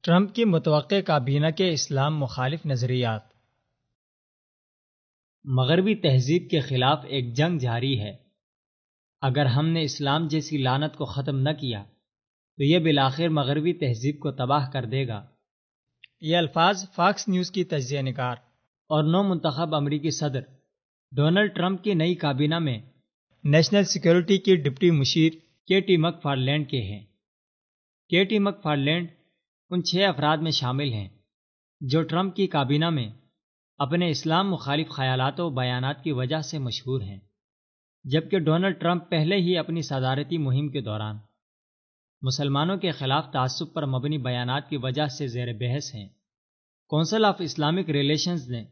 Trump کی متوقع کابینہ کے اسلام مخالف نظریات۔ مغربی تہذیب کے خلاف ایک جنگ جاری ہے۔ اگر ہم نے اسلام جیسی لعنت کو ختم نہ کیا تو یہ بالآخر مغربی تہذیب کو تباہ کر دے گا۔ یہ الفاظ فاکس نیوز کی تجزیہ نگار اور نو منتخب امریکی صدر ڈونلڈ ٹرمپ کی نئی کابینہ میں نیشنل سیکیورٹی کی ڈپٹی مشیر کیٹی مک فارلینڈ کے ہیں۔ کیٹی مک فارلینڈ ان 6 افراد میں شامل ہیں جو ٹرمپ کی کابینہ میں اپنے اسلام مخالف خیالات و بیانات کی وجہ سے مشہور ہیں، جبکہ ڈونلڈ ٹرمپ پہلے ہی اپنی صدارتی مہم کے دوران مسلمانوں کے خلاف تعصب پر مبنی بیانات کی وجہ سے زیر بحث ہیں۔ کونسل آف اسلامک ریلیشنز نے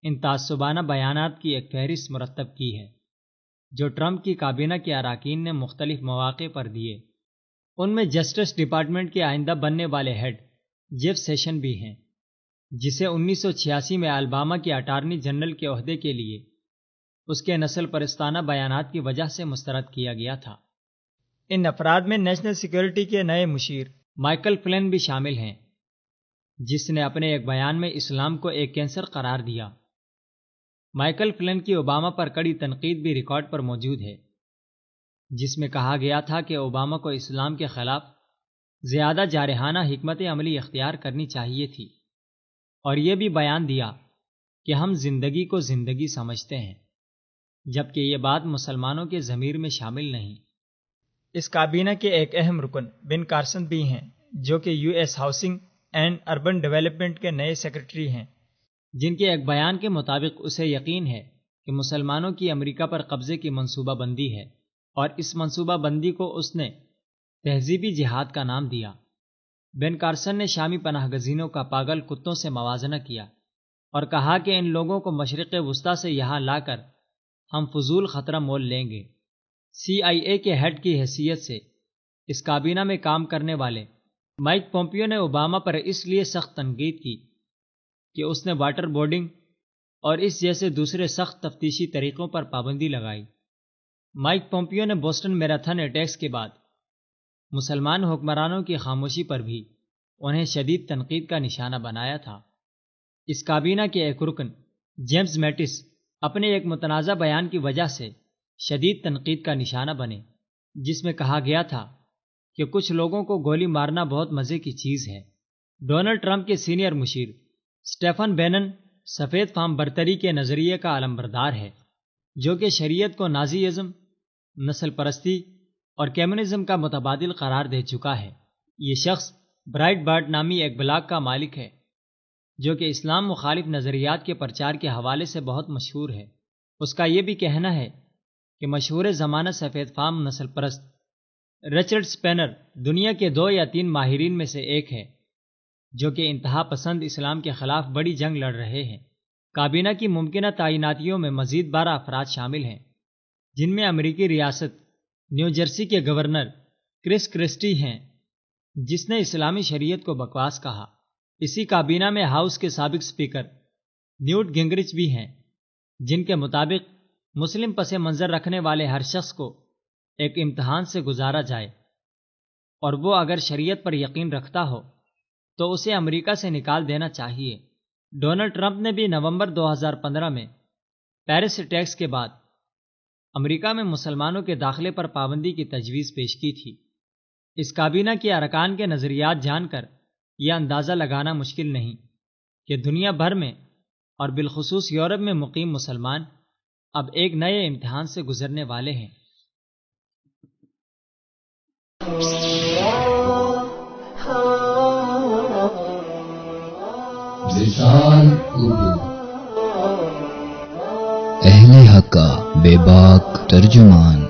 ان تعصبانہ بیانات کی ایک فہرست مرتب کی ہے جو ٹرمپ کی کابینہ کے اراکین نے مختلف مواقع پر دیے۔ ان میں جسٹس ڈپارٹمنٹ کے آئندہ بننے والے ہیڈ جیف سیشن بھی ہیں، جسے 1986 میں الاباما کے اٹارنی جنرل کے عہدے کے لیے اس کے نسل پرستانہ بیانات کی وجہ سے مسترد کیا گیا تھا۔ ان افراد میں نیشنل سیکیورٹی کے نئے مشیر مائیکل فلن بھی شامل ہیں، جس نے اپنے ایک بیان میں اسلام کو ایک کینسر قرار دیا۔ مائیکل فلن کی اوباما پر کڑی تنقید بھی ریکارڈ پر موجود ہے، جس میں کہا گیا تھا کہ اوباما کو اسلام کے خلاف زیادہ جارحانہ حکمت عملی اختیار کرنی چاہیے تھی، اور یہ بھی بیان دیا کہ ہم زندگی کو زندگی سمجھتے ہیں، جبکہ یہ بات مسلمانوں کے ضمیر میں شامل نہیں۔ اس کابینہ کے ایک اہم رکن بن کارسن بھی ہیں، جو کہ U S housing and urban development کے نئے سیکرٹری ہیں، جن کے ایک بیان کے مطابق اسے یقین ہے کہ مسلمانوں کی امریکہ پر قبضے کی منصوبہ بندی ہے، اور اس منصوبہ بندی کو اس نے تہذیبی جہاد کا نام دیا۔ بن کارسن نے شامی پناہ گزینوں کا پاگل کتوں سے موازنہ کیا اور کہا کہ ان لوگوں کو مشرق وسطیٰ سے یہاں لا کر ہم فضول خطرہ مول لیں گے۔ CIA کے ہیڈ کی حیثیت سے اس کابینہ میں کام کرنے والے مائک پومپیو نے اوباما پر اس لیے سخت تنقید کی کہ اس نے واٹر بورڈنگ اور اس جیسے دوسرے سخت تفتیشی طریقوں پر پابندی لگائی۔ مائک پومپیو نے بوسٹن میراتھن اٹیکس کے بعد مسلمان حکمرانوں کی خاموشی پر بھی انہیں شدید تنقید کا نشانہ بنایا تھا۔ اس کابینہ کے ایک رکن جیمز میٹس اپنے ایک متنازع بیان کی وجہ سے شدید تنقید کا نشانہ بنے، جس میں کہا گیا تھا کہ کچھ لوگوں کو گولی مارنا بہت مزے کی چیز ہے۔ ڈونلڈ ٹرمپ کے سینئر مشیر سٹیفن بینن سفید فام برتری کے نظریے کا علمبردار ہے، جو کہ شریعت کو نازی ازم، نسل پرستی اور کمیونزم کا متبادل قرار دے چکا ہے۔ یہ شخص برائٹ بارٹ نامی ایک بلاگ کا مالک ہے، جو کہ اسلام مخالف نظریات کے پرچار کے حوالے سے بہت مشہور ہے۔ اس کا یہ بھی کہنا ہے کہ مشہور زمانہ سفید فام نسل پرست رچرڈ سپینر دنیا کے 2 یا 3 ماہرین میں سے ایک ہے، جو کہ انتہا پسند اسلام کے خلاف بڑی جنگ لڑ رہے ہیں۔ کابینہ کی ممکنہ تعیناتیوں میں مزید 12 افراد شامل ہیں، جن میں امریکی ریاست نیو جرسی کے گورنر کرس کرسٹی ہیں، جس نے اسلامی شریعت کو بکواس کہا۔ اسی کابینہ میں ہاؤس کے سابق اسپیکر نیوٹ گنگرچ بھی ہیں، جن کے مطابق مسلم پس منظر رکھنے والے ہر شخص کو ایک امتحان سے گزارا جائے، اور وہ اگر شریعت پر یقین رکھتا ہو تو اسے امریکہ سے نکال دینا چاہیے۔ ڈونلڈ ٹرمپ نے بھی نومبر 2015 میں پیرس اٹیکس کے بعد امریکہ میں مسلمانوں کے داخلے پر پابندی کی تجویز پیش کی تھی۔ اس کابینہ کے ارکان کے نظریات جان کر یہ اندازہ لگانا مشکل نہیں کہ دنیا بھر میں اور بالخصوص یورپ میں مقیم مسلمان اب ایک نئے امتحان سے گزرنے والے ہیں۔ لسان اردو اہل حق کا بے باک ترجمان